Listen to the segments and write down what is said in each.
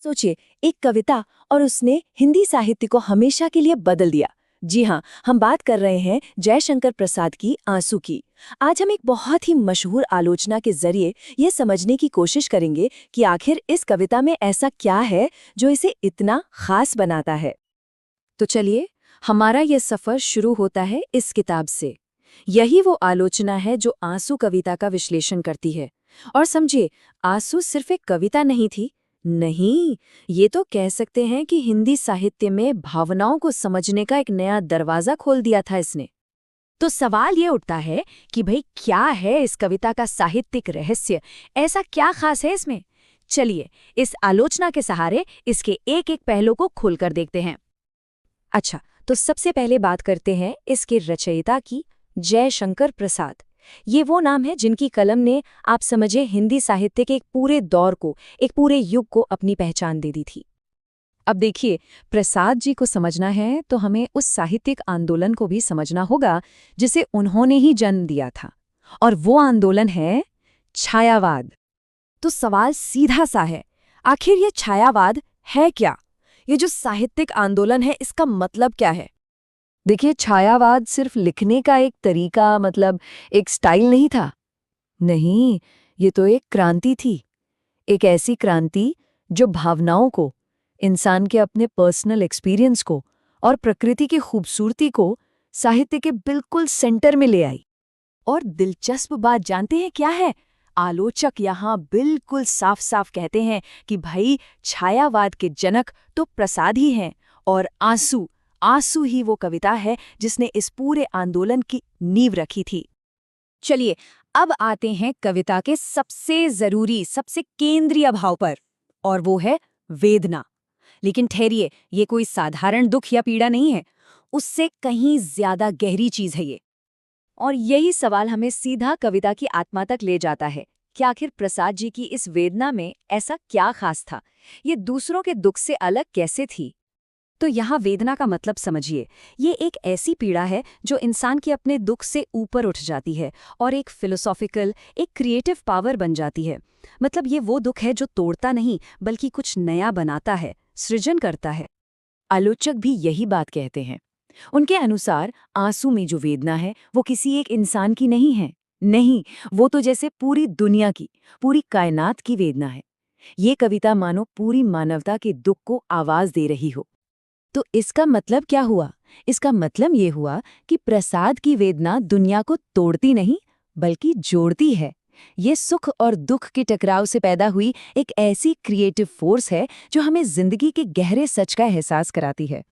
सोचिए, एक कविता और उसने हिंदी साहित्य को हमेशा के लिए बदल दिया। जी हाँ, हम बात कर रहे हैं जयशंकर प्रसाद की आंसू की। आज हम एक बहुत ही मशहूर आलोचना के जरिए ये समझने की कोशिश करेंगे कि आखिर इस कविता में ऐसा क्या है जो इसे इतना खास बनाता है। तो चलिए, हमारा ये सफर शुरू होता है इस किताब से। यही वो आलोचना है जो आंसू कविता का विश्लेषण करती है। और समझिए, आंसू सिर्फ एक कविता नहीं थी। नहीं, ये तो कह सकते हैं कि हिंदी साहित्य में भावनाओं को समझने का एक नया दरवाजा खोल दिया था इसने। तो सवाल ये उठता है कि भाई, क्या है इस कविता का साहित्यिक रहस्य? ऐसा क्या खास है इसमें? चलिए, इस आलोचना के सहारे इसके एक एक पहलू को खोलकर देखते हैं। अच्छा, तो सबसे पहले बात करते हैं इसके रचयिता की, जयशंकर प्रसाद। ये वो नाम है जिनकी कलम ने, आप समझे, हिंदी साहित्य के एक पूरे दौर को, एक पूरे युग को अपनी पहचान दे दी थी। अब देखिए, प्रसाद जी को समझना है तो हमें उस साहित्यिक आंदोलन को भी समझना होगा जिसे उन्होंने ही जन्म दिया था। और वो आंदोलन है छायावाद। तो सवाल सीधा सा है, आखिर ये छायावाद है क्या? ये जो साहित्यिक आंदोलन है, इसका मतलब क्या है? देखिए, छायावाद सिर्फ लिखने का एक तरीका, मतलब एक स्टाइल नहीं था। नहीं, ये तो एक क्रांति थी। एक ऐसी क्रांति जो भावनाओं को, इंसान के अपने पर्सनल एक्सपीरियंस को और प्रकृति की खूबसूरती को साहित्य के बिल्कुल सेंटर में ले आई। और दिलचस्प बात जानते हैं क्या है? आलोचक यहाँ बिल्कुल साफ साफ कहते हैं कि भाई, छायावाद के जनक तो प्रसाद ही हैं, और आंसू ही वो कविता है जिसने इस पूरे आंदोलन की नींव रखी थी। चलिए, अब आते हैं कविता के सबसे जरूरी, सबसे केंद्रीय भाव पर, और वो है वेदना। लेकिन ठहरिए, ये कोई साधारण दुख या पीड़ा नहीं है, उससे कहीं ज्यादा गहरी चीज है ये। और यही सवाल हमें सीधा कविता की आत्मा तक ले जाता है कि आखिर प्रसाद जी की इस वेदना में ऐसा क्या खास था? ये दूसरों के दुख से अलग कैसे थी? तो यहाँ वेदना का मतलब समझिए, ये एक ऐसी पीड़ा है जो इंसान के अपने दुख से ऊपर उठ जाती है और एक फिलोसॉफिकल, एक क्रिएटिव पावर बन जाती है। मतलब ये वो दुख है जो तोड़ता नहीं, बल्कि कुछ नया बनाता है, सृजन करता है। आलोचक भी यही बात कहते हैं। उनके अनुसार आंसू में जो वेदना है वो किसी एक इंसान की नहीं है। नहीं, वो तो जैसे पूरी दुनिया की, पूरी कायनात की वेदना है। ये कविता मानो पूरी मानवता के दुख को आवाज दे रही हो। तो इसका मतलब क्या हुआ? इसका मतलब ये हुआ कि प्रसाद की वेदना दुनिया को तोड़ती नहीं, बल्कि जोड़ती है। ये सुख और दुख के टकराव से पैदा हुई एक ऐसी क्रिएटिव फोर्स है जो हमें जिंदगी के गहरे सच का एहसास कराती है।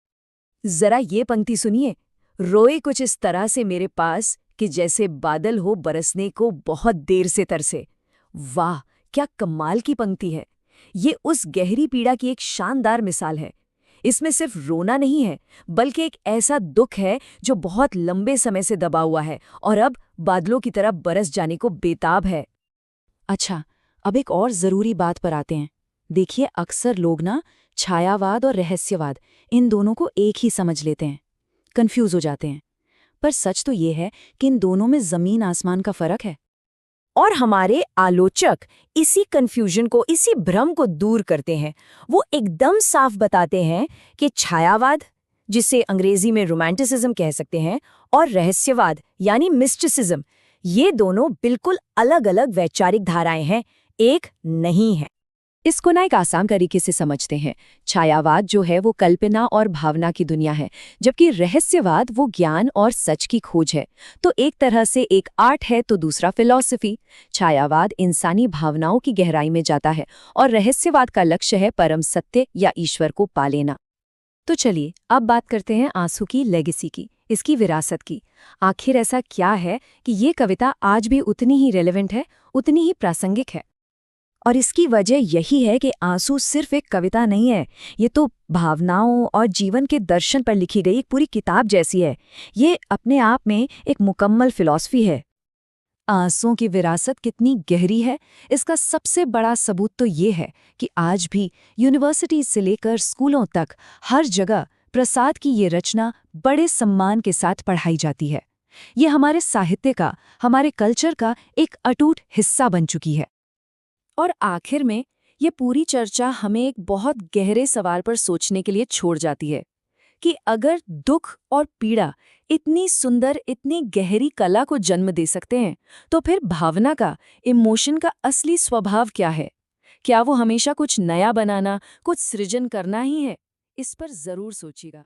जरा ये पंक्ति सुनिए, रोए कुछ इस तरह से मेरे पास कि जैसे बादल हो बरसने को बहुत देर से तरसे। वाह, क्या कमाल की पंक्ति है! ये उस गहरी पीड़ा की एक शानदार मिसाल है। इसमें सिर्फ रोना नहीं है, बल्कि एक ऐसा दुख है जो बहुत लंबे समय से दबा हुआ है और अब बादलों की तरह बरस जाने को बेताब है। अच्छा, अब एक और जरूरी बात पर आते हैं। देखिए, अक्सर लोग ना छायावाद और रहस्यवाद, इन दोनों को एक ही समझ लेते हैं, कंफ्यूज हो जाते हैं। पर सच तो ये है कि इन दोनों में जमीन आसमान का फर्क है। और हमारे आलोचक इसी कंफ्यूजन को, इसी भ्रम को दूर करते हैं। वो एकदम साफ बताते हैं कि छायावाद, जिसे अंग्रेजी में रोमांटिसिज्म कह सकते हैं, और रहस्यवाद यानी मिस्टिसिज्म, ये दोनों बिल्कुल अलग अलग वैचारिक धाराएं हैं, एक नहीं है। इसको ना एक आसान तरीके से समझते हैं। छायावाद जो है वो कल्पना और भावना की दुनिया है, जबकि रहस्यवाद वो ज्ञान और सच की खोज है। तो एक तरह से एक आर्ट है तो दूसरा फिलॉसफी। छायावाद इंसानी भावनाओं की गहराई में जाता है और रहस्यवाद का लक्ष्य है परम सत्य या ईश्वर को पा लेना। तो चलिए, अब बात करते हैं आंसू की लेगेसी की, इसकी विरासत की। आखिर ऐसा क्या है कि ये कविता आज भी उतनी ही रेलेवेंट है, उतनी ही प्रासंगिक है? और इसकी वजह यही है कि आंसू सिर्फ एक कविता नहीं है, ये तो भावनाओं और जीवन के दर्शन पर लिखी गई एक पूरी किताब जैसी है। ये अपने आप में एक मुकम्मल फिलॉसफी है। आंसुओं की विरासत कितनी गहरी है, इसका सबसे बड़ा सबूत तो ये है कि आज भी यूनिवर्सिटी से लेकर स्कूलों तक हर जगह प्रसाद की ये रचना बड़े सम्मान के साथ पढ़ाई जाती है। ये हमारे साहित्य का, हमारे कल्चर का एक अटूट हिस्सा बन चुकी है। और आखिर में ये पूरी चर्चा हमें एक बहुत गहरे सवाल पर सोचने के लिए छोड़ जाती है कि अगर दुख और पीड़ा इतनी सुंदर, इतनी गहरी कला को जन्म दे सकते हैं, तो फिर भावना का, इमोशन का असली स्वभाव क्या है? क्या वो हमेशा कुछ नया बनाना, कुछ सृजन करना ही है? इस पर जरूर सोचिएगा।